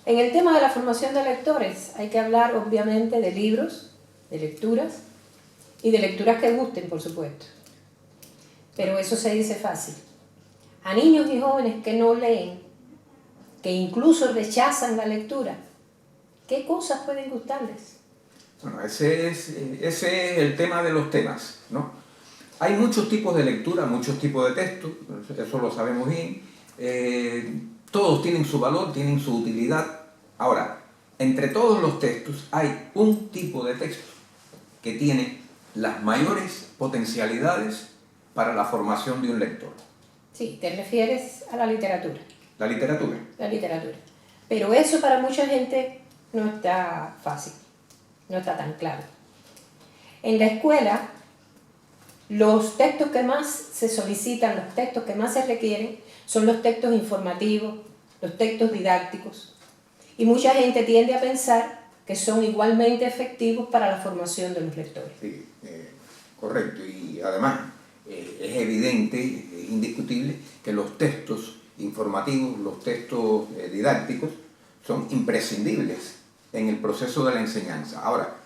En el tema de la formación de lectores hay que hablar obviamente de libros, de lecturas y de lecturas que gusten, por supuesto. Pero eso se dice fácil. A niños y jóvenes que no leen, que incluso rechazan la lectura, ¿qué cosas pueden gustarles? Bueno, ese es el tema de los temas, ¿no? Hay muchos tipos de lectura, muchos tipos de textos, eso lo sabemos bien. Todos tienen su valor, tienen su utilidad. Ahora, entre todos los textos hay un tipo de texto que tiene las mayores potencialidades para la formación de un lector. Sí, te refieres a la literatura. La literatura. La literatura. Pero eso para mucha gente no está fácil, no está tan claro. En la escuela, los textos que más se solicitan, los textos que más se requieren, son los textos informativos, los textos didácticos. Y mucha gente tiende a pensar que son igualmente efectivos para la formación de los lectores. Sí, correcto. Y además es evidente, es indiscutible, que los textos informativos, los textos didácticos, son imprescindibles en el proceso de la enseñanza. Ahora,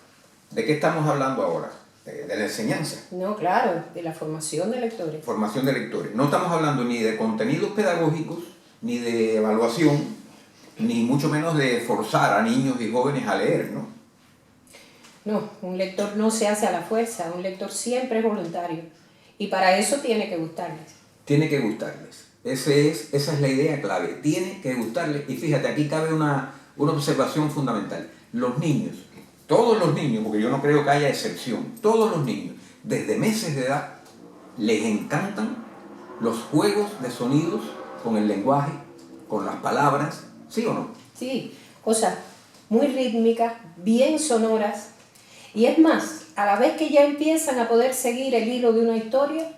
¿de qué estamos hablando ahora? De la enseñanza. No, claro, de la formación de lectores. Formación de lectores. No estamos hablando ni de contenidos pedagógicos, ni de evaluación, ni mucho menos de forzar a niños y jóvenes a leer, ¿no? No, un lector no se hace a la fuerza, un lector siempre es voluntario. Y para eso tiene que gustarles. Tiene que gustarles. Esa es la idea clave. Tiene que gustarles. Y fíjate, aquí cabe una observación fundamental. Los niños, todos los niños, porque yo no creo que haya excepción, todos los niños, desde meses de edad, les encantan los juegos de sonidos con el lenguaje, con las palabras, ¿sí o no? Sí, cosas muy rítmicas, bien sonoras. Y es más, a la vez que ya empiezan a poder seguir el hilo de una historia,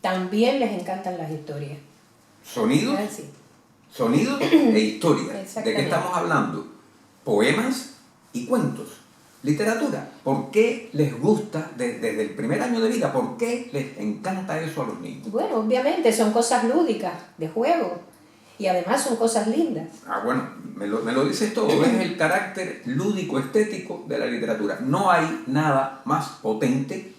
también les encantan las historias. Sonidos, Sí. Sonidos e historias. ¿De qué estamos hablando? Poemas y cuentos. Literatura. ¿Por qué les gusta desde el primer año de vida? ¿Por qué les encanta eso a los niños? Bueno, obviamente son cosas lúdicas, de juego, y además son cosas lindas. Bueno, me lo dices todo. Es el carácter lúdico, estético de la literatura. No hay nada más potente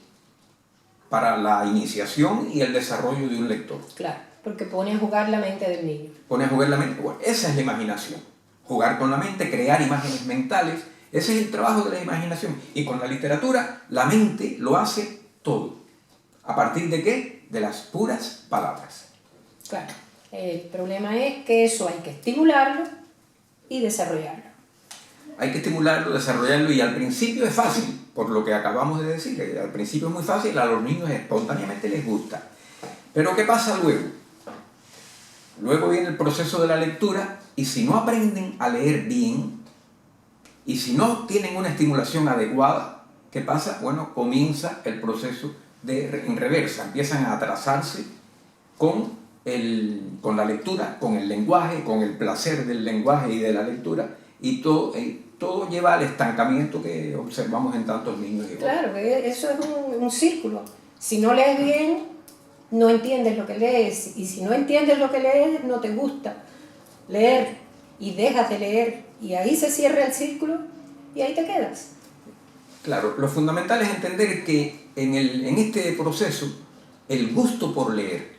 para la iniciación y el desarrollo de un lector. Claro, porque pone a jugar la mente del niño. Pone a jugar la mente. Bueno, esa es la imaginación. Jugar con la mente, crear imágenes mentales. Ese es el trabajo de la imaginación. Y con la literatura, la mente lo hace todo. ¿A partir de qué? De las puras palabras. Claro. El problema es que eso hay que estimularlo y desarrollarlo. Hay que estimularlo, desarrollarlo, y al principio es fácil, por lo que acabamos de decir. Al principio es muy fácil, a los niños espontáneamente les gusta. Pero ¿qué pasa luego? Luego viene el proceso de la lectura, y si no aprenden a leer bien, y si no tienen una estimulación adecuada, ¿qué pasa? Bueno, comienza el proceso en reversa. Empiezan a atrasarse con la lectura, con el lenguaje, con el placer del lenguaje y de la lectura, y todo lleva al estancamiento que observamos en tantos niños y jóvenes. Claro, eso es un círculo. Si no lees bien, no entiendes lo que lees, y si no entiendes lo que lees, no te gusta leer, y dejas de leer, y ahí se cierra el círculo, y ahí te quedas. Claro, lo fundamental es entender que en este proceso, el gusto por leer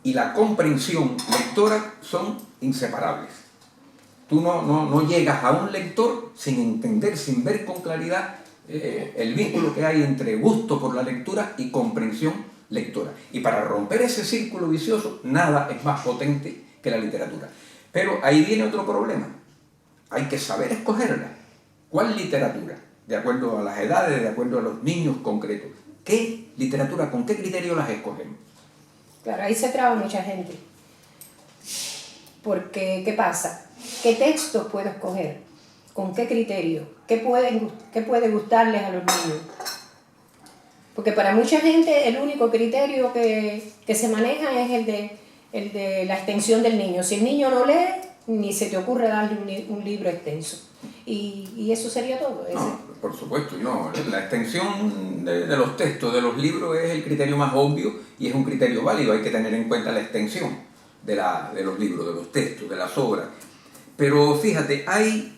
y la comprensión lectora son inseparables. Tú no llegas a un lector sin entender, sin ver con claridad el vínculo que hay entre gusto por la lectura y comprensión lectora. Y para romper ese círculo vicioso, nada es más potente que la literatura. Pero ahí viene otro problema. Hay que saber escogerla. ¿Cuál literatura? De acuerdo a las edades, de acuerdo a los niños concretos. ¿Qué literatura, con qué criterio las escogemos? Claro, ahí se traba mucha gente. Porque, ¿qué pasa? ¿Qué textos puedo escoger? ¿Con qué criterio? ¿Qué puede gustarles a los niños? Porque para mucha gente el único criterio que se maneja es el de la extensión del niño. Si el niño no lee, ni se te ocurre darle un libro extenso. Y eso sería todo. No, por supuesto, no. La extensión de los textos, de los libros, es el criterio más obvio y es un criterio válido. Hay que tener en cuenta la extensión de los libros, de los textos, de las obras. Pero fíjate, hay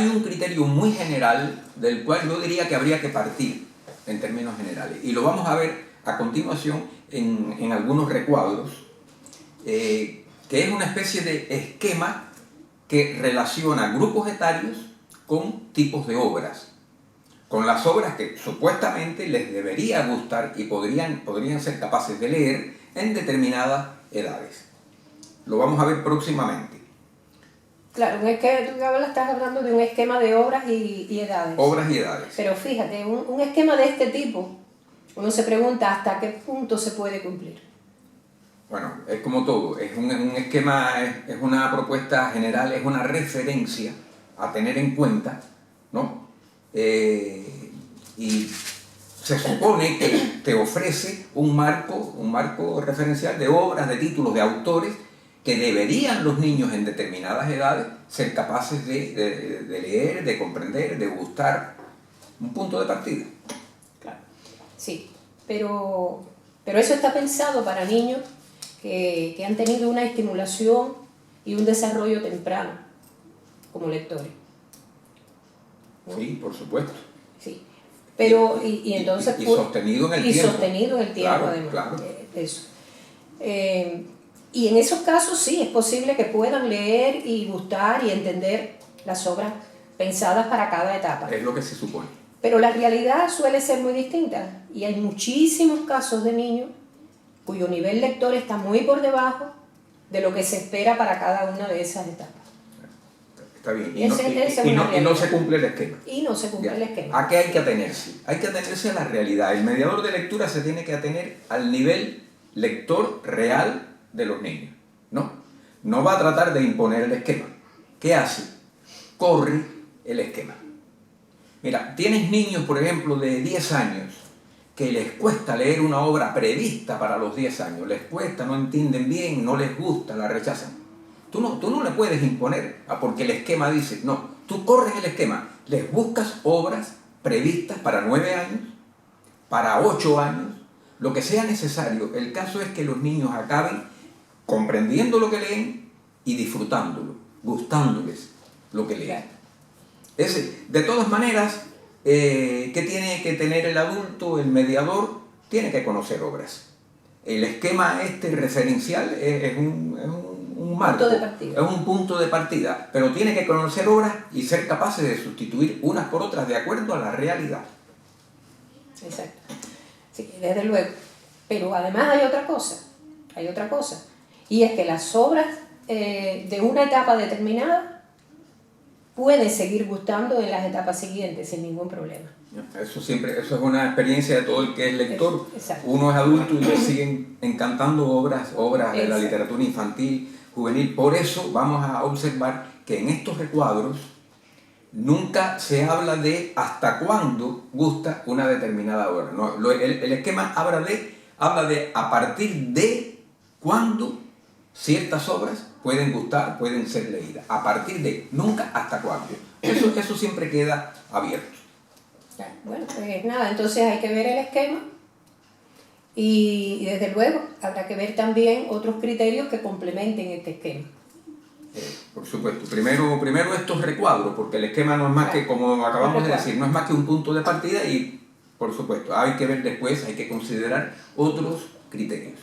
un criterio muy general del cual yo diría que habría que partir en términos generales. Y lo vamos a ver a continuación en algunos recuadros, que es una especie de esquema que relaciona grupos etarios con tipos de obras, con las obras que supuestamente les debería gustar y podrían ser capaces de leer en determinadas edades. Lo vamos a ver próximamente. Claro, es que tú ahora estás hablando de un esquema de obras y edades. Obras y edades. Pero fíjate, un esquema de este tipo, uno se pregunta hasta qué punto se puede cumplir. Bueno, es como todo, es un esquema, es una propuesta general, es una referencia a tener en cuenta, ¿no? Y se supone que te ofrece un marco referencial de obras, de títulos, de autores que deberían los niños en determinadas edades ser capaces de leer, de comprender, de gustar. Un punto de partida. Claro, sí, pero eso está pensado para niños que han tenido una estimulación y un desarrollo temprano como lectores, ¿no? Sí, por supuesto. Sí, pero y entonces... Y sostenido en el tiempo. Y sostenido en el tiempo, claro, además. Claro. Eso. Y en esos casos sí, es posible que puedan leer y gustar y entender las obras pensadas para cada etapa. Es lo que se supone. Pero la realidad suele ser muy distinta y hay muchísimos casos de niños cuyo nivel lector está muy por debajo de lo que se espera para cada una de esas etapas. Está bien. Y no se cumple el esquema. Y no se cumple el esquema. ¿A qué hay que atenerse? Hay que atenerse a la realidad. El mediador de lectura se tiene que atener al nivel lector real de los niños. No va a tratar de imponer el esquema. ¿Qué hace? Corre el esquema. Mira, tienes niños, por ejemplo, de 10 años que les cuesta leer una obra prevista para los 10 años. Les cuesta, no entienden bien, no les gusta, la rechazan. Tú no le puedes imponer porque el esquema dice, no, tú corres el esquema, les buscas obras previstas para 9 años, para 8 años, lo que sea necesario. El caso es que los niños acaben comprendiendo lo que leen y disfrutándolo, gustándoles lo que leen. De todas maneras, ¿qué tiene que tener el adulto, el mediador? Tiene que conocer obras. El esquema referencial es un marco, es un punto de partida, pero tiene que conocer obras y ser capaces de sustituir unas por otras de acuerdo a la realidad. Exacto. Sí, desde luego. Pero además hay otra cosa, y es que las obras de una etapa determinada pueden seguir gustando en las etapas siguientes sin ningún problema. Eso es una experiencia de todo el que es lector. Exacto. Uno es adulto y le siguen encantando obras de la literatura infantil, juvenil. Por eso vamos a observar que en estos recuadros nunca se habla de hasta cuándo gusta una determinada obra. No, el esquema habla de a partir de cuándo ciertas obras pueden gustar, pueden ser leídas. A partir de, nunca hasta cuándo. Eso siempre queda abierto. Bueno, pues nada, entonces hay que ver el esquema y desde luego habrá que ver también otros criterios que complementen este esquema. Por supuesto. Primero estos recuadros, porque el esquema no es más que, como acabamos de decir, no es más que un punto de partida y, por supuesto, hay que ver después, hay que considerar otros criterios.